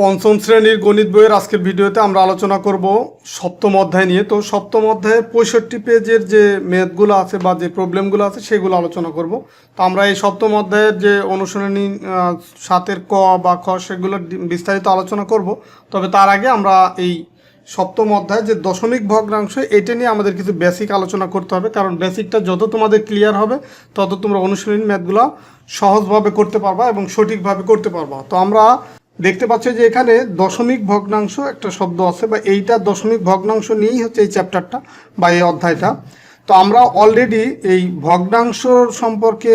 পঞ্চম শ্রেণীর গণিত বইয়ের আজকের ভিডিওতে আমরা আলোচনা করব সপ্তম অধ্যায় নিয়ে। তো সপ্তম অধ্যায়ের 65 পেজের যে ম্যাথগুলো আছে বা যে প্রবলেমগুলো আছে সেগুলো আলোচনা করব। তো আমরা এই সপ্তম অধ্যায়ের যে অনুশীলনী 7-এর ক বা খ সেগুলো বিস্তারিত আলোচনা করব। তবে তার আগে আমরা এই সপ্তম অধ্যায় যে দশমিক ভগ্নাংশ এটা নিয়ে আমাদের কিছু বেসিক আলোচনা করতে হবে, কারণ বেসিকটা যত তোমাদের ক্লিয়ার হবে তত তোমরা অনুশীলনী ম্যাথগুলো সহজভাবে করতে পারবা এবং সঠিকভাবে করতে পারবা। তো আমরা দেখতে পাচ্ছ যে এখানে দশমিক ভগ্নাংশ একটা শব্দ আছে, বা এইটা দশমিক ভগ্নাংশ নিয়েই হচ্ছে এই চ্যাপ্টারটা বা এই অধ্যায়টা। তো আমরা অলরেডি এই ভগ্নাংশ সম্পর্কে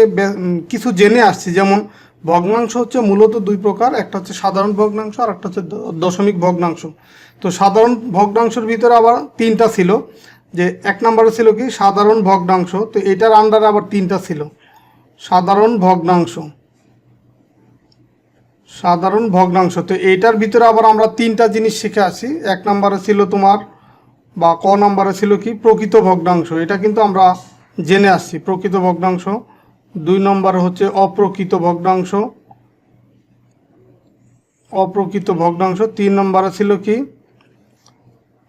কিছু জেনে আসছি। যেমন ভগ্নাংশ হচ্ছে মূলত দুই প্রকার, একটা হচ্ছে সাধারণ ভগ্নাংশ আর একটা হচ্ছে দশমিক ভগ্নাংশ। তো সাধারণ ভগ্নাংশের ভিতরে আবার তিনটা ছিল, যে এক নম্বরে ছিল কি সাধারণ ভগ্নাংশ, তো এটার আন্ডারে আবার তিনটা ছিল সাধারণ ভগ্নাংশ। সাধারণ ভগ্নাংশ, তো এইটার ভিতরে আবার আমরা তিনটা জিনিস শিখে আসি। এক নম্বরে ছিল তোমার বা ক নম্বরে ছিল কি প্রকৃত ভগ্নাংশ, এটা কিন্তু আমরা জেনে আসছি প্রকৃত ভগ্নাংশ। দুই নম্বরে হচ্ছে অপ্রকৃত ভগ্নাংশ, অপ্রকৃত ভগ্নাংশ। তিন নম্বরে ছিল কি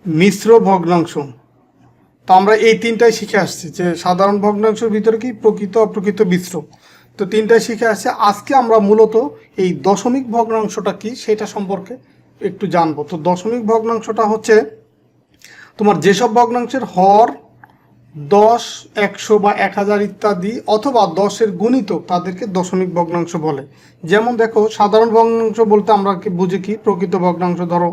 মিশ্র ভগ্নাংশ। তো আমরা এই তিনটাই শিখে আসছি, যে সাধারণ ভগ্নাংশের ভিতরে কি প্রকৃত অপ্রকৃত মিশ্র, তো তিনটাই শিখে আসছে। আজকে আমরা মূলত এই দশমিক ভগ্নাংশটা কি সেটা সম্পর্কে একটু জানবো। তো দশমিক ভগ্নাংশটা হচ্ছে তোমার যেসব ভগ্নাংশের হর 10, 100 বা 1000 ইত্যাদি অথবা 10-এর গুণিতক তাদেরকে দশমিক ভগ্নাংশ বলে। যেমন দেখো, সাধারণ ভগ্নাংশ বলতে আমরা বুঝি কি প্রকৃত ভগ্নাংশ। ধরো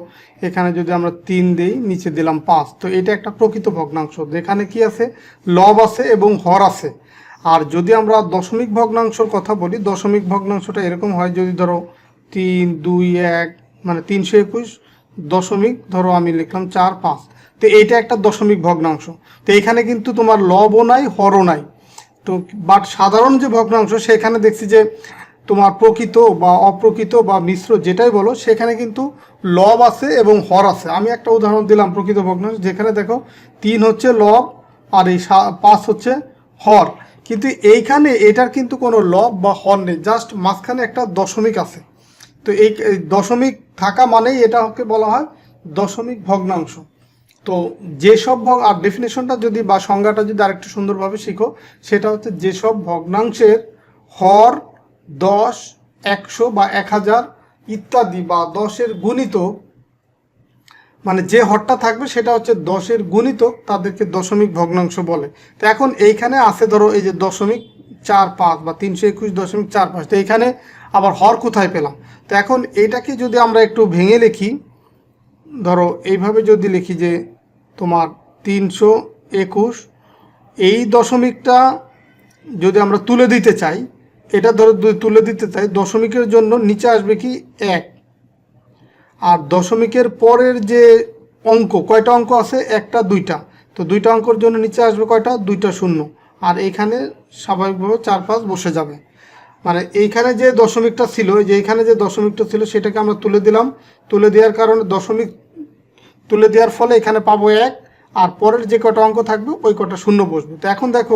এখানে যদি আমরা 3 দিই, নিচে দিলাম 5, তো এটা একটা প্রকৃত ভগ্নাংশ, যেখানে কি আছে লব আছে এবং হর আছে। আর যদি আমরা দশমিক ভগ্নাংশর কথা বলি, দশমিক ভগ্নাংশটা এরকম হয়, যদি ধরো 3, 2, 1 মানে 321 দশমিক, ধরো আমি লিখলাম 4, 5, তো এইটা একটা দশমিক ভগ্নাংশ। তো এখানে কিন্তু তোমার লবও নাই হরও নাই। তো বাট সাধারণ যে ভগ্নাংশ সেখানে দেখছি যে তোমার প্রকৃত বা অপ্রকৃত বা মিশ্র যেটাই বলো, সেখানে কিন্তু লব আছে এবং হর আছে। আমি একটা উদাহরণ দিলাম প্রকৃত ভগ্নাংশ, যেখানে দেখো 3 হচ্ছে লব আর এই 5 হচ্ছে হর, কিন্তু এইখানে এটার কিন্তু কোনো লব বা হর নেই, জাস্ট মাঝখানে একটা দশমিক আছে। তো এই দশমিক থাকা মানেই এটাকে বলা হয় দশমিক ভগ্নাংশ। তো যেসব আর ডেফিনেশনটা যদি বা সংজ্ঞাটা যদি আরেকটু সুন্দরভাবে শিখো, সেটা হচ্ছে যেসব ভগ্নাংশের হর 10, 100 বা 1000 ইত্যাদি বা 10-এর গুণিতক, মানে যে হরটা থাকবে সেটা হচ্ছে 10-এর গুণিতক, তাদেরকে দশমিক ভগ্নাংশ বলে। তো এখন এইখানে আছে ধরো এই যে 0.45 বা 321.45, তো এইখানে আবার হর কোথায় পেলাম? তো এখন এইটাকে যদি আমরা একটু ভেঙে লিখি, ধরো এইভাবে যদি লিখি যে তোমার 321, এই দশমিকটা যদি আমরা তুলে দিতে চাই, এটা ধরো তুলে দিতে চাই, দশমিকের জন্য নিচে আসবে কি 1, আর দশমিকের পরের যে অঙ্ক, কয়টা অঙ্ক আছে? একটা, দুইটা, তো দুইটা অঙ্কর জন্য নিচে আসবে কয়টা? দুইটা শূন্য, আর এইখানে স্বাভাবিকভাবে 4, 5 বসে যাবে। মানে এইখানে যে দশমিকটা ছিল, যে এইখানে যে দশমিকটা ছিল সেটাকে আমরা তুলে দিলাম। তুলে দেওয়ার কারণে দশমিক তুলে দেওয়ার ফলে এখানে পাবো 1, আর পরের যে কটা অঙ্ক থাকবে ওই কটা শূন্য বসবে। তো এখন দেখো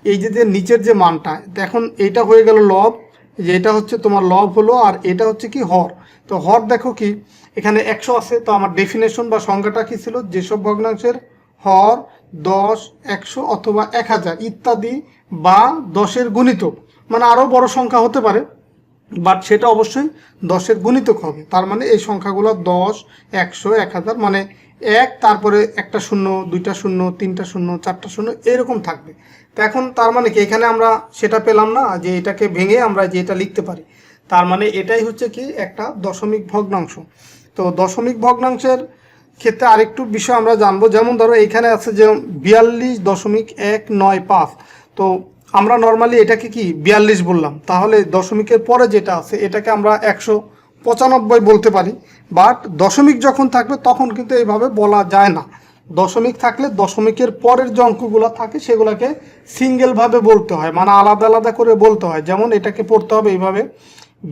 এই যে নিচের যে মানটা, এখন এইটা হয়ে গেল লব, যে এটা হচ্ছে তোমার লব হলো, আর এটা হচ্ছে কি হর। তো হর দেখো কি এখানে 100 আছে। তো আমার ডেফিনেশন বা সংজ্ঞাটা কি ছিল? যেসব ভগ্নাংশের হর 10, 100 অথবা 1000 ইত্যাদি বা 10-এর গুণিতক, মানে আরও বড় সংখ্যা হতে পারে, বাট সেটা অবশ্যই 10-এর গুণিতক হবে। তার মানে এই সংখ্যাগুলো 10, 100, 1000, মানে 1, তারপরে একটা শূন্য, দুইটা শূন্য, তিনটা শূন্য, চারটা শূন্য, এরকম থাকবে। তো এখন তার মানে কি এখানে আমরা সেটা পেলাম না যে এটাকে ভেঙে আমরা যে এটা লিখতে পারি। তার মানে এটাই হচ্ছে কি একটা দশমিক ভগ্নাংশ। তো দশমিক ভগ্নাংশের ক্ষেত্রে আরেকটু বিষয় আমরা জানবো। যেমন ধরো এখানে আছে যে 42.195, তো আমরা নর্মালি এটাকে কি 42 বললাম, তাহলে দশমিকের পরে যেটা আছে এটাকে আমরা 195 বলতে পারি। বাট দশমিক যখন থাকবে তখন কিন্তু এইভাবে বলা যায় না। দশমিক থাকলে দশমিকের পরের যে অঙ্কগুলো থাকে সেগুলোকে সিঙ্গেলভাবে বলতে হয়, মানে আলাদা আলাদা করে বলতে হয়। যেমন এটাকে পড়তে হবে এইভাবে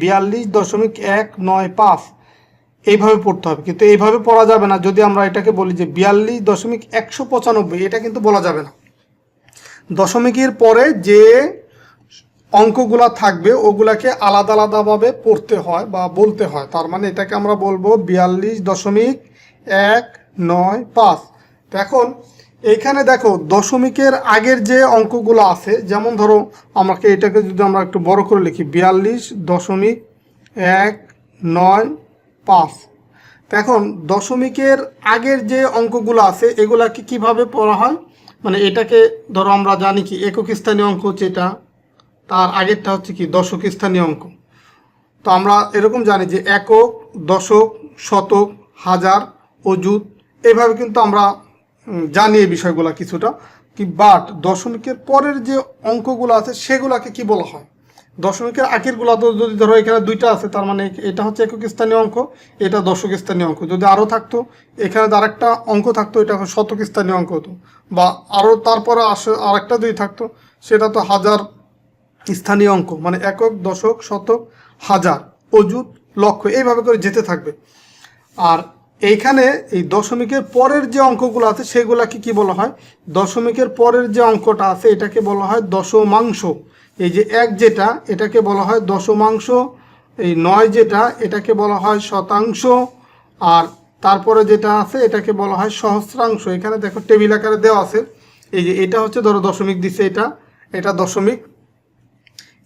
42.195, এইভাবে পড়তে হবে, কিন্তু এইভাবে পড়া যাবে না। যদি আমরা এটাকে বলি যে 42.195, এটা কিন্তু বলা যাবে না। দশমিকের পরে যে অঙ্কগুলা থাকবে ওগুলাকে আলাদা আলাদাভাবে পড়তে হয় বা বলতে হয়। তার মানে এটাকে আমরা বলবো 42.195। তো এখন এইখানে দেখো দশমিকের আগের যে অঙ্কগুলো আছে, যেমন ধরো আমাকে এটাকে যদি আমরা একটু বড় করে লিখি 42.195। তো এখন দশমিকের আগের যে অঙ্কগুলো আছে এগুলাকে কিভাবে পড়া হয়, মানে এটাকে ধরো আমরা জানি কি একক স্থানীয় অঙ্ক হচ্ছে এটা, তার আগেরটা হচ্ছে কি দশক স্থানীয় অঙ্ক। তো আমরা এরকম জানি যে একক, দশক, শতক, হাজার, অযুত, এইভাবে কিন্তু আমরা জানি এই বিষয়গুলো কিছুটা কি। বাট দশমিকের পরের যে অঙ্কগুলো আছে সেগুলাকে কি বলা হয়? দশমিকের আগেরগুলো তো যদি ধরো এখানে দুইটা আছে, তার মানে এটা হচ্ছে একক স্থানীয় অঙ্ক, এটা দশক স্থানীয় অঙ্ক। যদি আরও থাকতো এখানে আরেকটা অঙ্ক থাকতো, এটা শতক স্থানীয় অঙ্ক হতো, বা আরও তারপরে আরেকটা যদি থাকতো সেটা তো হাজার স্থানীয় অঙ্ক, মানে একক, দশক, শতক, হাজার, অযুত, লক্ষ, এইভাবে করে যেতে থাকবে। আর এইখানে এই দশমিকের পরের যে অঙ্কগুলো আছে সেগুলাকে কি বলা হয়? দশমিকের পরের যে অঙ্কটা আছে এটাকে বলা হয় দশমাংশ। এই যে এক যেটা এটাকে বলা হয় দশমাংশ, এই 9 যেটা এটাকে বলা হয় শতাংশ, আর তারপরে যেটা আছে এটাকে বলা হয় সহস্রাংশ। এখানে দেখো টেবিল আকারে দেওয়া আছে। এই যে এটা হচ্ছে ধরো দশমিক দিছে, এটা দশমিক।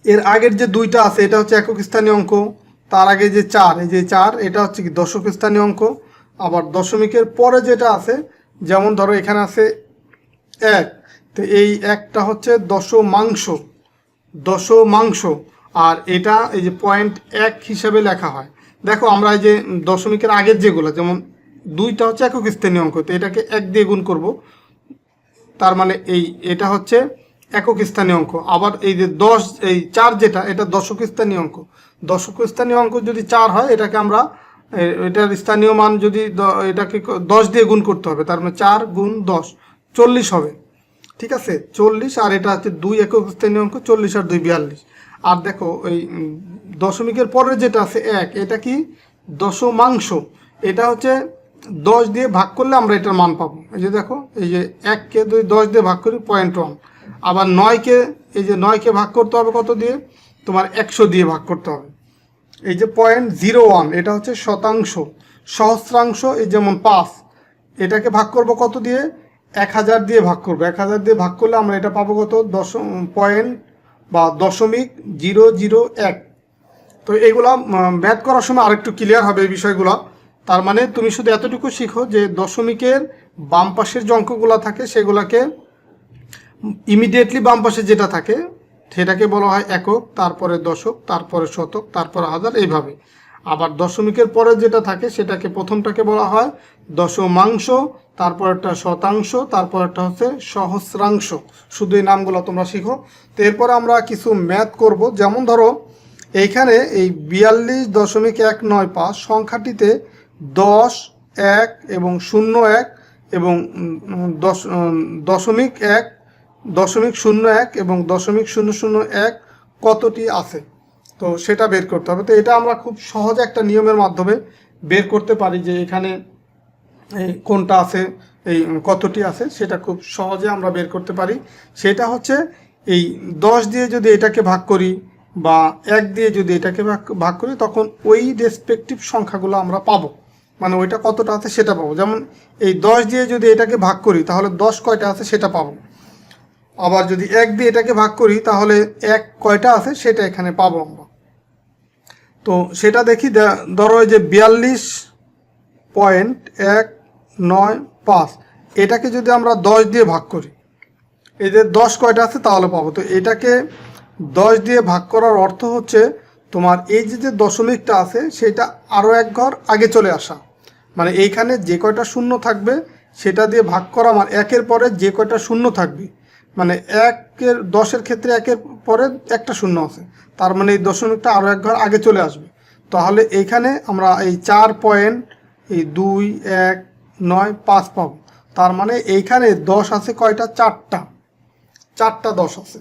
এর আগের যে দুইটা আছে এটা হচ্ছে একক স্থানীয় অঙ্ক, তার আগে যে 4, এই যে 4 এটা হচ্ছে কি দশক স্থানীয় অঙ্ক। আবার দশমিকের পরে যেটা আছে, যেমন ধরো এখানে আছে 1, তো এই একটা হচ্ছে দশমাংশ, আর এটা এই যে 0.1 হিসাবে লেখা হয়। দেখো আমরা এই যে দশমিকের আগের যেগুলো, যেমন 2টা হচ্ছে একক স্থানীয় অঙ্ক, তো এটাকে 1 দিয়ে গুণ করব, তার মানে এটা হচ্ছে একক স্থানীয় অঙ্ক। আবার এই যে 10, এই 4 যেটা এটা দশক স্থানীয় অঙ্ক। দশক স্থানীয় অঙ্ক যদি 4 হয় এটাকে আমরা এটার স্থানীয় মান যদি এটাকে 10 দিয়ে গুণ করতে হবে, তার মানে 4 গুণ 10 40 হবে। ঠিক আছে, 40। আর এটা হচ্ছে 2 একক স্থানীয় অঙ্ক, 40 আর 2 42। আর দেখো এই দশমিকের পরের যেটা আছে 1, এটা কি দশমাংশ। এটা হচ্ছে 10 দিয়ে ভাগ করলে আমরা এটার মান পাবো। এই যে দেখো, এই যে 1কে 10 দিয়ে ভাগ করি 0.1। আবার 9কে, এই যে 9কে ভাগ করতে হবে কত দিয়ে? তোমার 100 দিয়ে ভাগ করতে হবে। এই যে 0.01 এটা হচ্ছে শতাংশ। সহস্রাংশ এই যেমন 5, এটাকে ভাগ করব কত দিয়ে? 1000 দিয়ে ভাগ করবো। 1000 দিয়ে ভাগ করলে আমরা এটা পাবো কত? দশমিক 001। তো এইগুলা ম্যাথ করার সময় আরেকটু ক্লিয়ার হবে এই বিষয়গুলো। তার মানে তুমি শুধু এতটুকু শিখো যে দশমিকের বাম পাশের যে অঙ্কগুলো থাকে সেগুলোকে ইমিডিয়েটলি বাম পাশে যেটা থাকে সেটাকে বলা হয় একক, তারপরে দশক, তারপরে শতক, তারপরে হাজার, এইভাবে। আবার দশমিকের পরে যেটা থাকে সেটাকে প্রথমটাকে বলা হয় দশমাংশ, তারপরটা শতাংশ, তারপরটা হচ্ছে সহস্রাংশ। শুধু এই নামগুলো তোমরা শিখো। তো এরপরে আমরা কিছু ম্যাথ করব। যেমন ধরো এইখানে এই 42.195 সংখ্যাটিতে 10, 1 এবং 01 এবং 10.1, 0.01 এবং 0.001 কতটি আছে, তো সেটা বের করতে হবে। তো এটা আমরা খুব সহজে একটা নিয়মের মাধ্যমে বের করতে পারি যে এখানে কোনটা আছে, এই কতটি আছে, সেটা খুব সহজে আমরা বের করতে পারি। সেটা হচ্ছে এই 10 দিয়ে যদি এটাকে ভাগ করি বা 1 দিয়ে যদি এটাকে ভাগ করি, তখন ওই রেসপেক্টিভ সংখ্যাগুলো আমরা পাবো, মানে ওইটা কতটা আছে সেটা পাবো। যেমন এই 10 দিয়ে যদি এটাকে ভাগ করি তাহলে 10 কয়টা আছে সেটা পাবো। আবার যদি 1 দিয়ে এটাকে ভাগ করি তাহলে 1 কয়টা আছে সেটা এখানে পাবো আমরা। তো সেটা দেখি। ধরো এই যে 42.195 এটাকে যদি আমরা 10 দিয়ে ভাগ করি, এই যে 10 কয়টা আছে তাহলে পাবো। তো এটাকে 10 দিয়ে ভাগ করার অর্থ হচ্ছে তোমার এই যে দশমিকটা আছে সেটা আরও এক ঘর আগে চলে আসা, মানে এইখানে যে কয়টা শূন্য থাকবে সেটা দিয়ে ভাগ করা, মানে 1-এর পরে যে কয়টা শূন্য থাকবে, মানে 10-এর ক্ষেত্রে 1-এর পরে একটা শূন্য আছে, তার মানে এই দশমিকটা আরও এক ঘর আগে চলে আসবে। তাহলে এইখানে আমরা এই 4.219 পাবো। তার মানে এইখানে 10 আছে কয়টা? 4টা 10 আছে।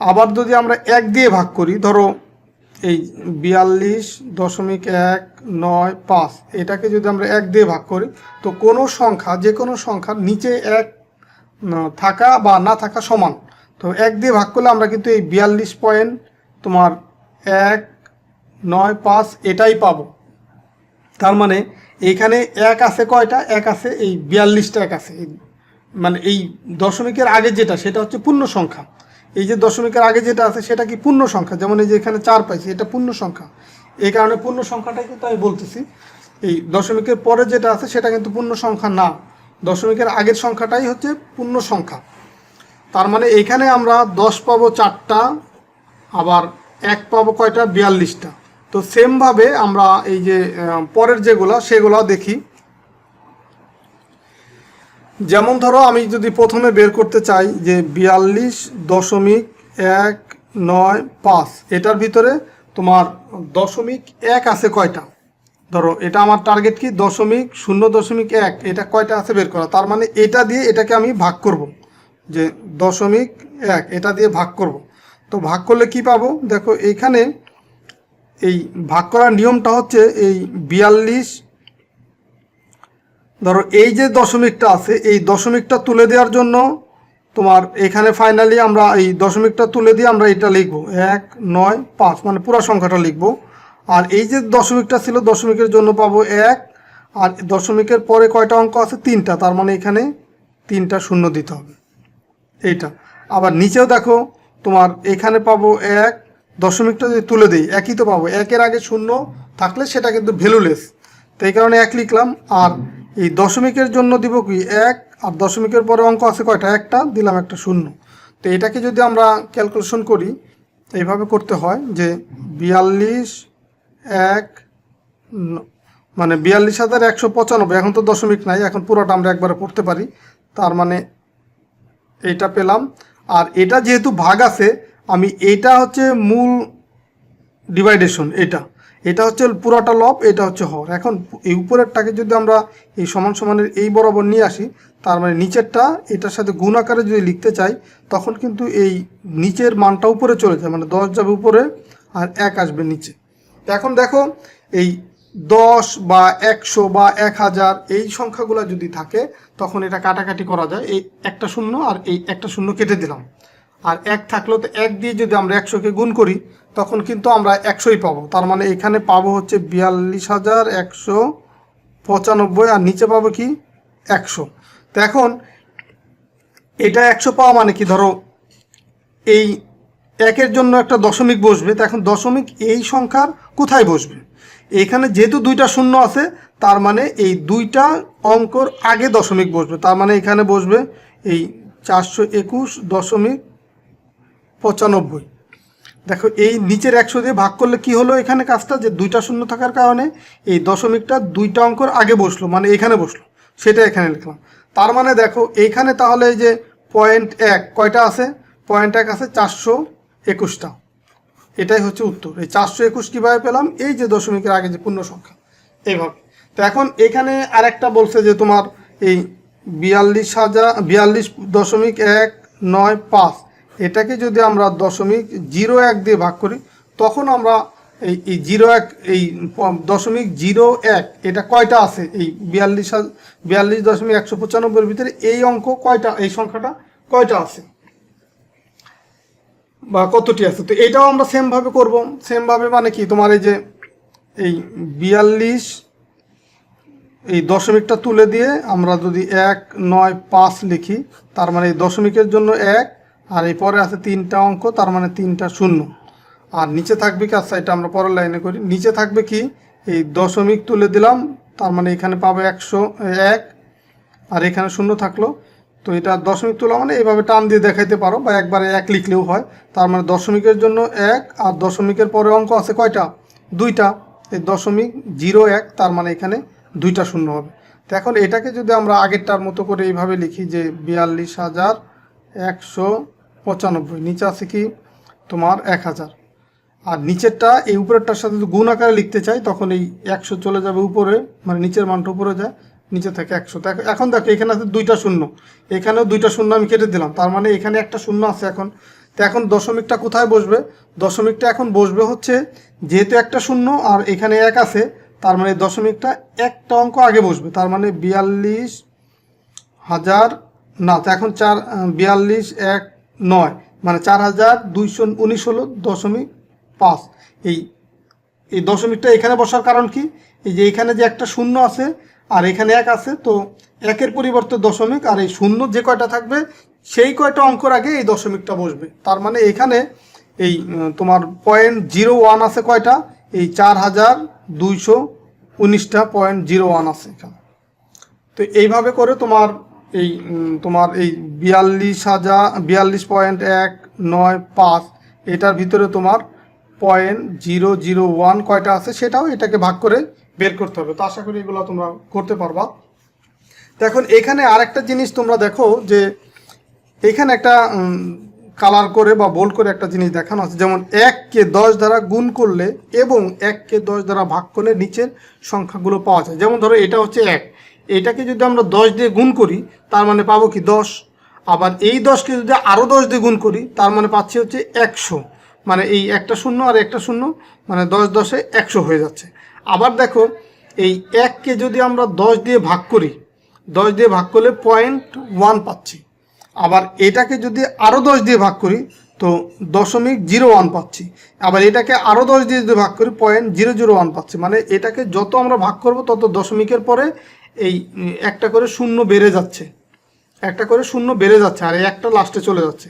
আবার যদি আমরা 1 দিয়ে ভাগ করি, ধরো এই 42.195 এটাকে যদি আমরা 1 দিয়ে ভাগ করি, তো কোনো সংখ্যা, যে কোনো সংখ্যার নিচে 1 থাকা বা না থাকা সমান। তো 1 দিয়ে ভাগ করলে আমরা কিন্তু এই 42 পয়েন্ট তোমার 195 এটাই পাবো। তার মানে এইখানে 1 আছে কয়টা? 1 আছে, এই 42টা 1 আছে, মানে এই দশমিকের আগে যেটা সেটা হচ্ছে পূর্ণ সংখ্যা। এই যে দশমিকের আগে যেটা আছে সেটা কি পূর্ণ সংখ্যা, যেমন এই যে এখানে 4 পাইছি, এটা পূর্ণ সংখ্যা। এই কারণে পূর্ণ সংখ্যাটাই কিন্তু আমি বলতেছি। এই দশমিকের পরে যেটা আছে সেটা কিন্তু পূর্ণ সংখ্যা না, দশমিকের আগের সংখ্যাটাই হচ্ছে পূর্ণ সংখ্যা। তার মানে এইখানে আমরা 10 পাবো 4টা, আবার 1 পাবো কয়টা? 42টা। তো সেমভাবে আমরা এই যে পরের যেগুলো সেগুলো দেখি। যেমন ধরো আমি যদি প্রথমে বের করতে চাই যে 42.195, এটার ভিতরে তোমার 0.1 আছে কয়টা? ধরো এটা আমার টার্গেট কি 0.1, এটা কয়টা আছে বের করা। তার মানে এটা দিয়ে এটাকে আমি ভাগ করব, যে 0.1 এটা দিয়ে ভাগ করব। তো ভাগ করলে কি পাবো? দেখো এইখানে এই ভাগ করার নিয়মটা হচ্ছে এই 42, ধরো এই যে দশমিকটা আছে এই দশমিকটা তুলে দেওয়ার জন্য তোমার এখানে ফাইনালি আমরা এই দশমিকটা তুলে দিয়ে আমরা এটা লিখব 195, মানে পুরো সংখ্যাটা লিখব। আর এই যে দশমিকটা ছিল দশমিকের জন্য পাবো 1, আর দশমিকের পরে কয়টা অঙ্ক আছে? 3টা, তার মানে এখানে 3টা শূন্য দিতে হবে এইটা। আবার নিচেও দেখো তোমার এখানে পাবো 1, দশমিকটা যদি তুলে দিই একই তো পাবো, 1-এর আগে শূন্য থাকলে সেটা কিন্তু ভ্যালুলেস, তো এই কারণে 1 লিখলাম। আর এই দশমিকের জন্য দিব কি 1, আর দশমিকের পরে অঙ্ক আছে কয়টা? একটা, দিলাম একটা শূন্য। তো এটাকে যদি আমরা ক্যালকুলেশন করি এইভাবে করতে হয় যে 42 মানে 42,195, এখন তো দশমিক নাই, এখন পুরোটা আমরা একবারে পড়তে পারি। তার মানে এইটা পেলাম। আর এটা যেহেতু ভাগ আছে, আমি এটা হচ্ছে মূল ডিভাইডেশন, এটা হচ্ছে পুরাটা লব, এটা হচ্ছে হর। এখন এই উপরেরটাকে যদি আমরা এই সমান সমানের এই বরাবর নিয়ে আসি, তার মানে নিচেরটা এটার সাথে গুণ আকারে যদি লিখতে চাই তখন কিন্তু এই নিচের মানটা উপরে চলে যায়, মানে 10 যাবে উপরে আর 1 আসবে নিচে। তো এখন দেখো এই 10 বা 100 বা 1000 এই সংখ্যাগুলো যদি থাকে তখন এটা কাটাকাটি করা যায়, এই একটা শূন্য আর এই একটা শূন্য কেটে দিলাম, আর 1 থাকলো, তো 1 দিয়ে যদি আমরা 100কে গুণ করি তখন কিন্তু আমরা 100ই পাবো। তার মানে এখানে পাবো হচ্ছে 42,195, আর নিচে পাবো কি 100। তো এখন এটা 100 পাওয়া মানে কি, ধরো এই 1-এর জন্য একটা দশমিক বসবে, তো এখন দশমিক এই সংখ্যার কোথায় বসবে? এখানে যেহেতু 2টা শূন্য আছে তার মানে এই 2টা অঙ্কর আগে দশমিক বসবে, তার মানে এখানে বসবে এই 421.95। দেখো এই নিচের 100 দিয়ে ভাগ করলে কি হলো এখানে কাজটা, যে 2টা শূন্য থাকার কারণে এই দশমিকটা 2টা অঙ্কর আগে বসলো, মানে এখানে বসলো, সেটা এখানে লিখলাম। তার মানে দেখো এইখানে তাহলে এই যে 0.1 কয়টা আছে? 0.1 আছে 421টা, এটাই হচ্ছে উত্তর। এই 421 কীভাবে পেলাম? এই যে দশমিকের আগে যে পূর্ণ সংখ্যা, এইভাবে। তো এখন এখানে আরেকটা বলছে যে তোমার এই 42.195, এটাকে যদি আমরা 0.01 দিয়ে ভাগ করি তখন আমরা এই 0.1 এই 0.01 এটা কয়টা আছে? এই 42.195 ভিতরে এই অঙ্ক কয়টা, এই সংখ্যাটা কয়টা আছে বা কতটি আছে? তো এটাও আমরা সেমভাবে করব। সেমভাবে মানে কি, তোমার এই যে এই 42 এই দশমিকটা তুলে দিয়ে আমরা যদি 195 লিখি, তার মানে এই দশমিকের জন্য 1, আর এই পরে আছে 3টা অঙ্ক, তার মানে 3টা শূন্য। আর নিচে থাকবে কি, আচ্ছা এটা আমরা পরের লাইনে করি, নিচে থাকবে কি এই দশমিক তুলে দিলাম, তার মানে এখানে পাবো 101, আর এখানে শূন্য থাকলো। তো এটা দশমিক তোলা মানে এইভাবে টান দিয়ে দেখাইতে পারো, বা একবারে 1 লিখলেও হয়। তার মানে দশমিকের জন্য 1, আর দশমিকের পরে অঙ্ক আছে কয়টা? 2টা, এই 0.01, তার মানে এখানে 2টা শূন্য হবে। তো এখন এটাকে যদি আমরা আগেরটার মতো করে এইভাবে লিখি যে 42,195, নিচে আছে কি তোমার 1000, আর নিচেরটা এই উপরেরটার সাথে যদি গুণ আকারে লিখতে চাই তখন এই 100 চলে যাবে উপরে, মানে নিচের মানটা উপরে যায়, নিচে থাকে 100। এখন দেখো এখানে আছে 2টা শূন্য, এখানেও 2টা শূন্য আমি কেটে দিলাম, তার মানে এখানে একটা শূন্য আছে এখন। তো এখন দশমিকটা কোথায় বসবে? দশমিকটা এখন বসবে হচ্ছে, যেহেতু একটা শূন্য আর এখানে 1 আছে, তার মানে দশমিকটা একটা অঙ্ক আগে বসবে, তার মানে 42,000 না, তো এখন 42,195, মানে 4219 হলো 0.5। এই দশমিকটা এখানে বসার কারণ কি, এই যে এখানে যে একটা শূন্য আছে আর এখানে এক আছে, তো একের পরিবর্তে দশমিক, আর এই শূন্য যে কয়টা থাকবে সেই কয়টা অঙ্কর আগে এই দশমিকটা বসবে। তার মানে এখানে এই তোমার 0.01 আছে কয়টা, এই 4219টা 0.01 আছে এখানে। তো এইভাবে করে তোমার এই 42,195 এটার ভিতরে তোমার 0.001 কয়টা আছে সেটাও এটাকে ভাগ করে বের করতে হবে। তো আশা করি এগুলো তোমরা করতে পারবা। তো এখন এখানে আরেকটা জিনিস তোমরা দেখো যে এখানে একটা কালার করে বা বোল্ড করে একটা জিনিস দেখানো আছে, যেমন 1কে 10 দ্বারা গুণ করলে এবং 1কে 10 দ্বারা ভাগ করলে নিচের সংখ্যাগুলো পাওয়া যায়। যেমন ধরো এটা হচ্ছে 1, এটাকে যদি আমরা 10 দিয়ে গুণ করি তার মানে পাবো কি 10। আবার এই 10কে যদি আরও 10 দিয়ে গুণ করি তার মানে পাচ্ছি হচ্ছে 100। মানে এই একটা শূন্য আর একটা শূন্য, মানে 10 10-এ 100 হয়ে যাচ্ছে। আবার দেখো এই 1কে যদি আমরা 10 দিয়ে ভাগ করি, 10 দিয়ে ভাগ করলে 0.1 পাচ্ছি। আবার এটাকে যদি আরও 10 দিয়ে ভাগ করি তো 0.01 পাচ্ছি। আবার এটাকে আরও 10 দিয়ে যদি ভাগ করি 0.001 পাচ্ছি। মানে এটাকে যত আমরা ভাগ করব তত দশমিকের পরে এই একটা করে শূন্য বেড়ে যাচ্ছে, একটা করে শূন্য বেড়ে যাচ্ছে, আর এই একটা লাস্টে চলে যাচ্ছে।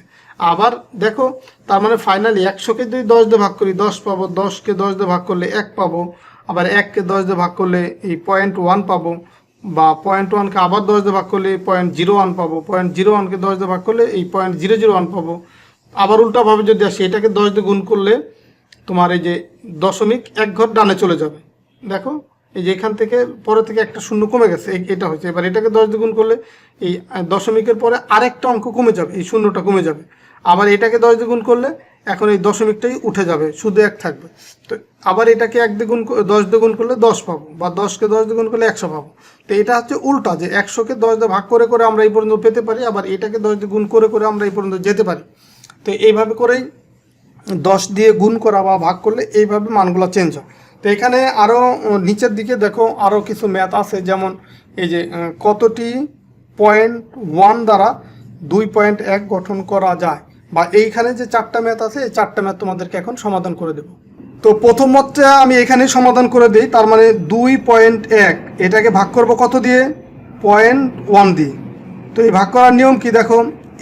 আবার দেখো তার মানে ফাইনালি 100কে যদি 10 দিয়ে ভাগ করি 10 পাবো, 10কে 10 দিয়ে ভাগ করলে 1 পাবো, আবার 1কে 10 দিয়ে ভাগ করলে এই 0.1 পাবো, বা 0.1কে আবার 10 দিয়ে ভাগ করলে 0.01 পাবো, 0.01কে 10 দিয়ে ভাগ করলে এই 0.001 পাবো। আবার উল্টাভাবে যদি আসি এটাকে 10 দিয়ে গুণ করলে তোমার এই যে দশমিক এক ঘর ডানে চলে যাবে। দেখো এই যে এখান থেকে পরে থেকে একটা শূন্য কমে গেছে, এটা হচ্ছে। এবার এটাকে 10 দিয়ে গুণ করলে এই দশমিকের পরে আরেকটা অঙ্ক কমে যাবে, এই শূন্যটা কমে যাবে। আবার এটাকে 10 দিয়ে গুণ করলে এখন এই দশমিকটাই উঠে যাবে, শুধু 1 থাকবে। তো আবার এটাকে 1 দিয়ে গুণ 10 দিয়ে গুণ করলে 10 পাবো, বা 10কে 10 দিয়ে গুণ করলে 100 পাবো। তো এটা হচ্ছে উল্টা, যে 100কে 10 দিয়ে ভাগ করে করে আমরা এই পর্যন্ত পেতে পারি, আবার এটাকে 10 দিয়ে গুণ করে করে আমরা এই পর্যন্ত যেতে পারি। তো এইভাবে করেই 10 দিয়ে গুণ করা বা ভাগ করলে এইভাবে মানগুলো চেঞ্জ হয়। তো এখানে আরও নিচের দিকে দেখো আরও কিছু ম্যাথ আছে, যেমন এই যে কতটি 0.1 দ্বারা 2.1 গঠন করা যায়, বা এইখানে যে 4টা ম্যাথ আছে এই 4টা ম্যাথ তোমাদেরকে এখন সমাধান করে দেব। তো প্রথম ম্যাথটা আমি এখানে সমাধান করে দিই। তার মানে 2.1 এটাকে ভাগ করব কত দিয়ে, 0.1 দিয়ে। তো এই ভাগ করার নিয়ম কি দেখো,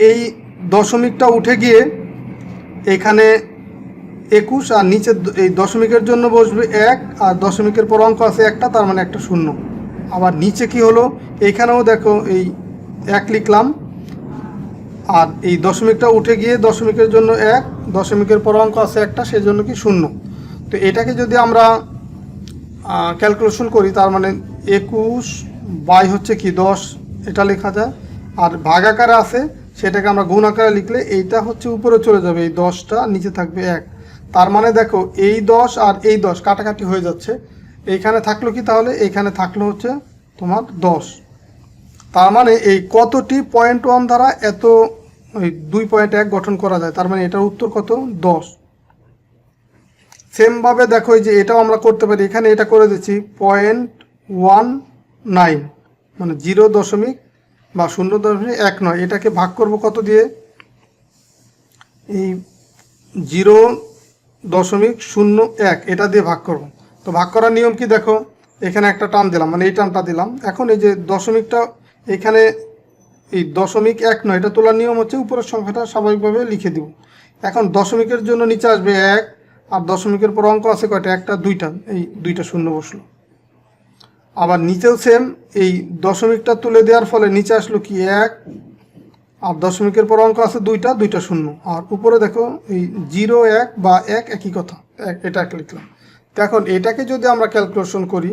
এই দশমিকটা উঠে গিয়ে এখানে 21, আর নিচে এই দশমিকের জন্য বসবে 1, আর দশমিকের পর অঙ্ক আছে একটা, তার মানে একটা শূন্য। আবার নিচে কি হলো, এইখানেও দেখো এই 1 লিখলাম, আর এই দশমিকটা উঠে গিয়ে দশমিকের জন্য 1, দশমিকের পর অঙ্ক আছে একটা, সেজন্য কি শূন্য। তো এটাকে যদি আমরা ক্যালকুলেশন করি তার মানে 21 বাই হচ্ছে কি 10 এটা লেখা যায়, আর ভাগ আকারে আছে সেটাকে আমরা গুণ আকারে লিখলে এইটা হচ্ছে উপরে চলে যাবে, এই 10টা নিচে থাকবে 1। তার মানে দেখো এই 10 আর এই 10 কাটাকাটি হয়ে যাচ্ছে, এইখানে থাকলো কি, তাহলে এইখানে থাকলো হচ্ছে তোমার 10। তার মানে এই কতটি 0.1 দ্বারা এত 2.1 গঠন করা যায়, তার মানে এটার উত্তর কত, 10। সেমভাবে দেখো এই যে এটাও আমরা করতে পারি, এখানে এটা করে দিচ্ছি 0.19, মানে 0 বা 0.19, এটাকে ভাগ করব কত দিয়ে, এই 0.01 এটা দিয়ে ভাগ করব। তো ভাগ করার নিয়ম কি দেখো, এখানে একটা টান দিলাম, মানে এই টানটা দিলাম। এখন এই যে দশমিকটা এখানে এই 0.1 এটা তোলার নিয়ম হচ্ছে উপরের সংখ্যাটা স্বাভাবিকভাবে লিখে দিব। এখন দশমিকের জন্য নিচে আসবে 1, আর দশমিকের পর অঙ্ক আছে কয়টা, একটা, দুইটা, এই দুইটা শূন্য বসলো। আবার নিচেও সেম, এই দশমিকটা তুলে দেওয়ার ফলে নিচে আসলো কি 1, আর দশমিকের পর অঙ্ক আছে দুইটা, দুইটা শূন্য। আর উপরে দেখো এই 0.1 বা 1 একই কথা, এটা লিখলাম। তো এখন এটাকে যদি আমরা ক্যালকুলেশন করি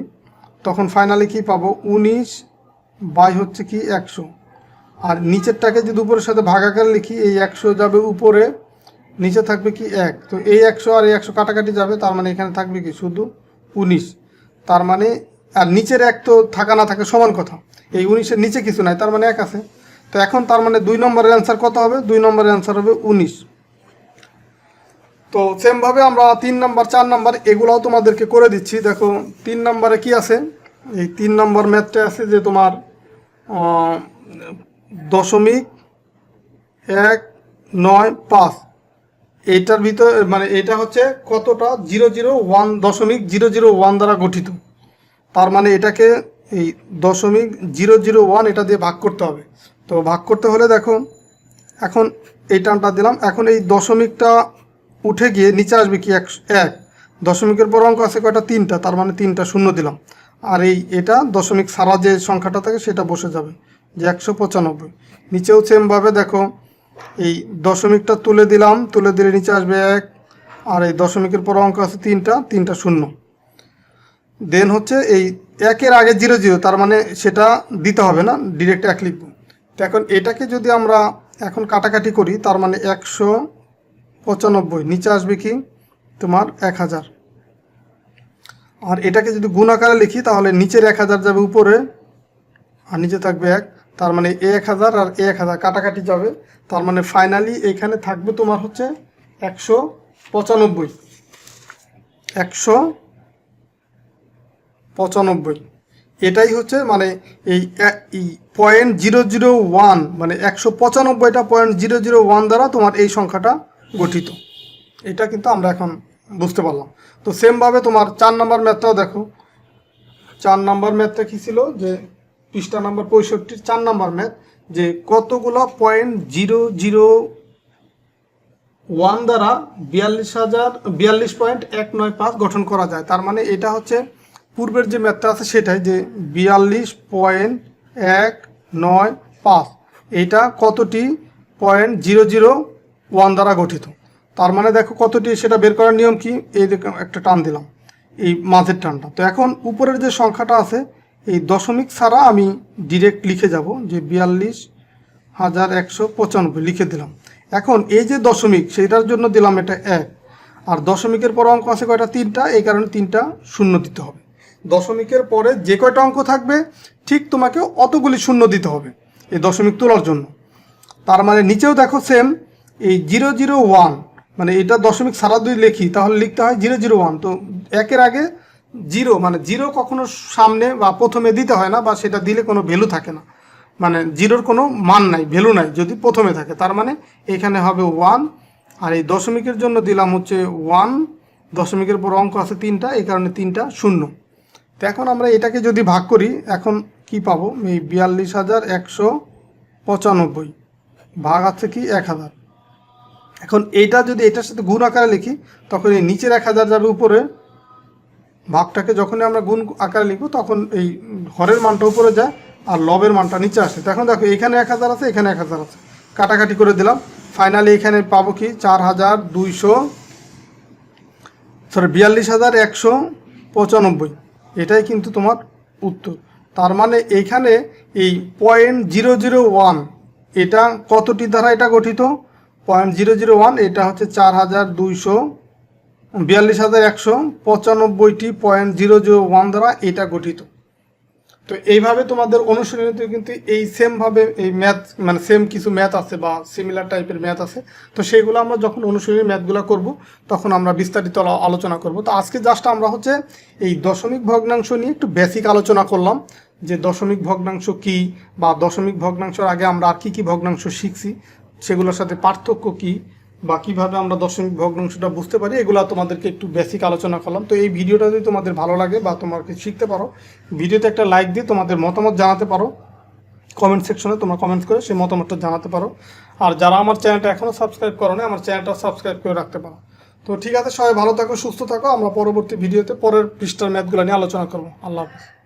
তখন ফাইনালি কি পাবো, 19 বাই হচ্ছে কি 100, আর নিচেরটাকে যদি উপরের সাথে ভাগাকার লিখি এই 100 যাবে উপরে, নিচে থাকবে কি 1। তো এই 100 আর এই 100 কাটাকাটি যাবে, তার মানে এখানে থাকবে কি শুধু 19। তার মানে আর নিচের 1 তো থাকা না থাকে সমান কথা, এই 19-এর নিচে কিছু নাই, তার মানে 1 আছে। তো এখন তার মানে 2 নম্বরের অ্যান্সার কত হবে, 2 নম্বরের অ্যান্সার হবে 19। তো সেমভাবে আমরা 3 নম্বর 4 নম্বর এগুলাও তোমাদেরকে করে দিচ্ছি। দেখো 3 নম্বরে কি আছে, এই 3 নম্বর ম্যাথটা আছে যে তোমার 0.195 এইটার ভিতর মানে এটা হচ্ছে কতটা 0.001 দ্বারা গঠিত। তার মানে এটাকে এই 0.001 এটা দিয়ে ভাগ করতে হবে। তো ভাগ করতে হলে দেখো এখন এই টানটা দিলাম, এখন এই দশমিকটা উঠে গিয়ে নিচে আসবে কি 1। দশমিকের পর অঙ্ক আছে কয়টা 3টা, তার মানে 3টা শূন্য দিলাম। আর এটা দশমিক ছাড়া যে সংখ্যাটা থাকে সেটা বসে যাবে যে 195। নিচেও সেমভাবে দেখো এই দশমিকটা তুলে দিলাম, তুলে দিলে নিচে আসবে 1। আর এই দশমিকের পর অঙ্ক আছে 3টা শূন্য। দেন হচ্ছে এই 1-এর আগে 0 তার মানে সেটা দিতে হবে না, ডিরেক্ট 1 লিখব। তো এখন এটাকে যদি আমরা এখন কাটাকাটি করি তার মানে 195, নিচে আসবে কি তোমার 1000। আর এটাকে যদি গুণ আকারে লিখি তাহলে নিচের 1000 যাবে উপরে আর নিচে থাকবে 1, তার মানে 1000 আর 1000 কাটাকাটি যাবে। তার মানে ফাইনালি এখানে থাকবে তোমার হচ্ছে 195। এটাই হচ্ছে মানে এই 0.001 মানে 195টা 0.001 দ্বারা তোমার এই সংখ্যাটা গঠিত। এটা কিন্তু আমরা এখন বুঝতে পারলাম। তো সেমভাবে তোমার 4 নম্বর ম্যাথটাও দেখো। 4 নম্বর ম্যাথটা কী ছিল যে পৃষ্ঠা নাম্বার 65 4 নম্বর ম্যাথ, যে কতগুলো 0.001 দ্বারা 42.195 গঠন করা যায়। তার মানে এটা হচ্ছে পূর্বের যে ম্যাথটা আছে সেটাই, যে 42.195 এইটা কতটি 0.001 দ্বারা গঠিত। তার মানে দেখো কতটি সেটা বের করার নিয়ম কি, এই একটা টান দিলাম এই মাঝের টানটা। তো এখন উপরের যে সংখ্যাটা আছে এই দশমিক ছাড়া আমি ডিরেক্ট লিখে যাব যে 42,195 লিখে দিলাম। এখন এই যে দশমিক সেটার জন্য দিলাম এটা 1, আর দশমিকের পর অঙ্ক আছে কয়টা 3টা, এই কারণে 3টা শূন্য দিতে হবে। দশমিকের পরে যে কয়টা অঙ্ক থাকবে ঠিক তোমাকে অতগুলি শূন্য দিতে হবে এই দশমিক তোলার জন্য। তার মানে নিচেও দেখো সেম এই 001 মানে এটা দশমিক ছাড়া যদি লিখি তাহলে লিখতে হয় 001। তো 1-এর আগে 0 মানে 0 কখনো সামনে বা প্রথমে দিতে হয় না, বা সেটা দিলে কোনো ভ্যালু থাকে না, মানে 0-র কোনো মান নাই, ভ্যালু নাই যদি প্রথমে থাকে। তার মানে এখানে হবে 1। আর এই দশমিকের জন্য দিলাম হচ্ছে 1, দশমিকের পর অঙ্ক আছে 3টা, এই কারণে 3টা শূন্য। তো এখন আমরা এটাকে যদি ভাগ করি এখন কি পাবো, এই 42,195 ভাগ আছে কি 1000। এখন এইটা যদি এটার সাথে গুণ আকারে লিখি তখন এই নিচের 1000 যাবে উপরে, ভাগটাকে যখনই আমরা গুণ আকারে লিখব তখন এই হরের মানটা উপরে যায় আর লবের মানটা নিচে আসে। তো এখন দেখো এখানে 1000 আছে, এখানে 1000 আছে, কাটাকাটি করে দিলাম। ফাইনালি এখানে পাবো কি 42,195। এটাই কিন্তু তোমার উত্তর। তার মানে এইখানে এই 0.001 এটা কতটি দ্বারা এটা গঠিত, 0.001 এটা হচ্ছে 42,195টি 0.001 দ্বারা এটা গঠিত। তো এইভাবে তোমাদের অনুশীলনীতে কিন্তু এই সেমভাবে এই ম্যাথ মানে সেম কিছু ম্যাথ আছে বা সিমিলার টাইপের ম্যাথ আছে। তো সেইগুলো আমরা যখন অনুশীলনী ম্যাথগুলো করব তখন আমরা বিস্তারিত আলোচনা করব। তো আজকে জাস্ট আমরা হচ্ছে এই দশমিক ভগ্নাংশ নিয়ে একটু বেসিক আলোচনা করলাম, যে দশমিক ভগ্নাংশ কি, বা দশমিক ভগ্নাংশের আগে আমরা আর কি ভগ্নাংশ শিখছি, সেগুলোর সাথে পার্থক্য কি, বা কীভাবে আমরা দশমিক ভগ্নাংশটা বুঝতে পারি, এগুলো তোমাদেরকে একটু বেসিক আলোচনা করলাম। তো এই ভিডিওটা যদি তোমাদের ভালো লাগে বা তোমাকে শিখতে পারো, ভিডিওতে একটা লাইক দিয়ে তোমাদের মতামত জানাতে পারো, কমেন্ট সেকশনে তোমরা কমেন্টস করে সেই মতামতটা জানাতে পারো। আর যারা আমার চ্যানেলটা এখনও সাবস্ক্রাইব করো না, আমার চ্যানেলটা সাবস্ক্রাইব করে রাখতে পারো। তো ঠিক আছে, সবাই ভালো থাকো, সুস্থ থাকো। আমরা পরবর্তী ভিডিওতে পরের পৃষ্ঠার ম্যাথগুলো নিয়ে আলোচনা করবো। আল্লাহ হাফেজ।